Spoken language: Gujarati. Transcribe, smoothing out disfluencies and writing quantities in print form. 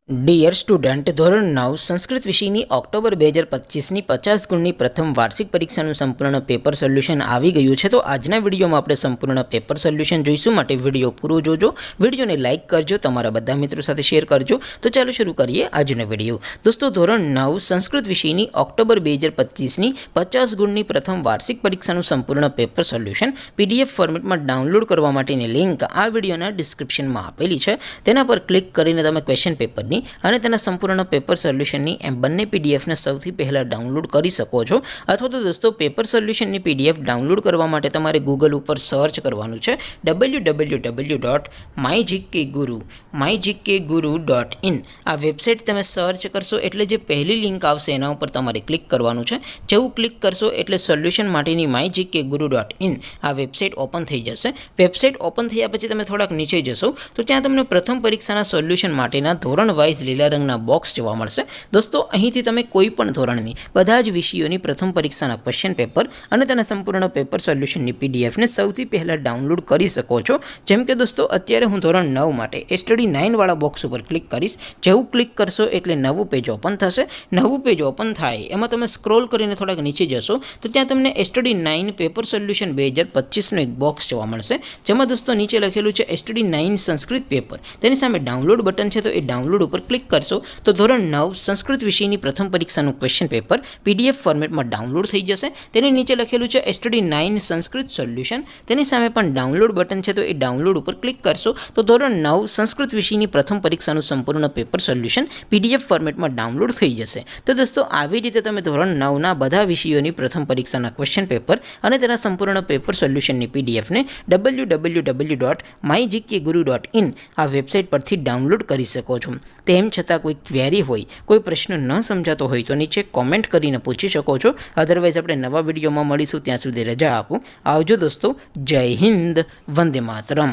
ડિયર સ્ટુડન્ટ, ધોરણ 9 સંસ્કૃત વિષયની ઓક્ટોબર 2025ની 50 ગુણની પ્રથમ વાર્ષિક પરીક્ષાનું સંપૂર્ણ પેપર સોલ્યુશન આવી ગયું છે. તો આજના વિડીયોમાં આપણે સંપૂર્ણ પેપર સોલ્યુશન જોઈશું. માટે વિડીયો પૂરો જોજો, વિડીયોને લાઇક કરજો, તમારા બધા મિત્રો સાથે શેર કરજો. તો ચાલો શરૂ કરીએ આજનો વિડીયો. દોસ્તો, ધોરણ 9 સંસ્કૃત વિષયની ઓક્ટોબર 2025ની 50 ગુણની પ્રથમ વાર્ષિક પરીક્ષાનું સંપૂર્ણ પેપર સોલ્યુશન પીડીએફ ફોર્મેટમાં ડાઉનલોડ કરવા માટેની લિંક આ વિડીયોના ડિસ્ક્રિપ્શનમાં આપેલી છે. તેના પર ક્લિક કરીને તમે ક્વેશ્ચન પેપરની અને તેના સંપૂર્ણ પેપર સોલ્યુશનની એમ બંને પીડીએફને સૌથી પહેલાં ડાઉનલોડ કરી શકો છો. અથવા તો દોસ્તો, પેપર સોલ્યુશનની પીડીએફ ડાઉનલોડ કરવા માટે તમારે ગૂગલ ઉપર સર્ચ કરવાનું છે www.mygkguru.in. આ વેબસાઇટ તમે સર્ચ કરશો એટલે જે પહેલી લિંક આવશે એના ઉપર તમારે ક્લિક કરવાનું છે. જેવું ક્લિક કરશો એટલે સોલ્યુશન માટેની mygkguru.in આ વેબસાઇટ ઓપન થઈ જશે. વેબસાઇટ ઓપન થયા પછી તમે થોડાક નીચે જશો તો ત્યાં તમને પ્રથમ પરીક્ષાના સોલ્યુશન માટેના ધોરણ વાઇઝ લીલા રંગના બોક્સ જોવા મળશે. દોસ્તો, અહીંથી તમે કોઈ પણ ધોરણની બધા જ વિષયોની પ્રથમ પરીક્ષાના ક્વેશ્ચન પેપર અને તેના સંપૂર્ણ પેપર સોલ્યુશનની પીડીએફને સૌથી પહેલાં ડાઉનલોડ કરી શકો છો. જેમ કે દોસ્તો, અત્યારે હું ધોરણ 9 માટે સ્ટડી 9 વાળા બોક્સ ઉપર ક્લિક કરીશ. જેવું ક્લિક કરશો એટલે નવું પેજ ઓપન થશે. નવું પેજ ઓપન થાય એમાં તમે સ્ક્રોલ કરીને થોડાક નીચે જશો તો ત્યાં તમને સ્ટડી 9 પેપર સોલ્યુશન 2025નું એક બોક્સ જોવા મળશે. જેમાં દોસ્તો નીચે લખેલું છે સ્ટડી 9 સંસ્કૃત પેપર. તેની સામે ડાઉનલોડ બટન છે, તો એ ડાઉનલોડ ઉપર ક્લિક કરશો તો ધોરણ 9 સંસ્કૃત વિષયની પ્રથમ પરીક્ષાનું ક્વેશ્ચન પેપર પીડીએફ ફોર્મેટમાં ડાઉનલોડ થઈ જશે. તેની નીચે લખેલું છે સ્ટડી 9 સંસ્કૃત સોલ્યુશન. તેની સામે પણ ડાઉનલોડ બટન છે, તો એ ડાઉનલોડ ઉપર ક્લિક કરશો તો ધોરણ 9 સંસ્કૃત વિષયની પ્રથમ પરીક્ષાનું સંપૂર્ણ પેપર સોલ્યુશન પીડીએફ ફોર્મેટમાં ડાઉનલોડ થઈ જશે. તો દોસ્તો, આવી રીતે તમે ધોરણ 9ના બધા વિષયોની પ્રથમ પરીક્ષાના ક્વેશ્ચન પેપર અને તેના સંપૂર્ણ પેપર સોલ્યુશનની પીડીએફને www.mygkguru.in આ વેબસાઇટ પરથી ડાઉનલોડ કરી શકો છો. તેમ છતાં કોઈ ક્વેરી હોય, કોઈ પ્રશ્ન ન સમજાતો હોય તો નીચે કોમેન્ટ કરીને પૂછી શકો છો. અધરવાઇઝ આપણે નવા વિડીયોમાં મળીશું. ત્યાં સુધી રજા આપું. આવજો દોસ્તો. જય હિન્દ. વંદે માતરમ.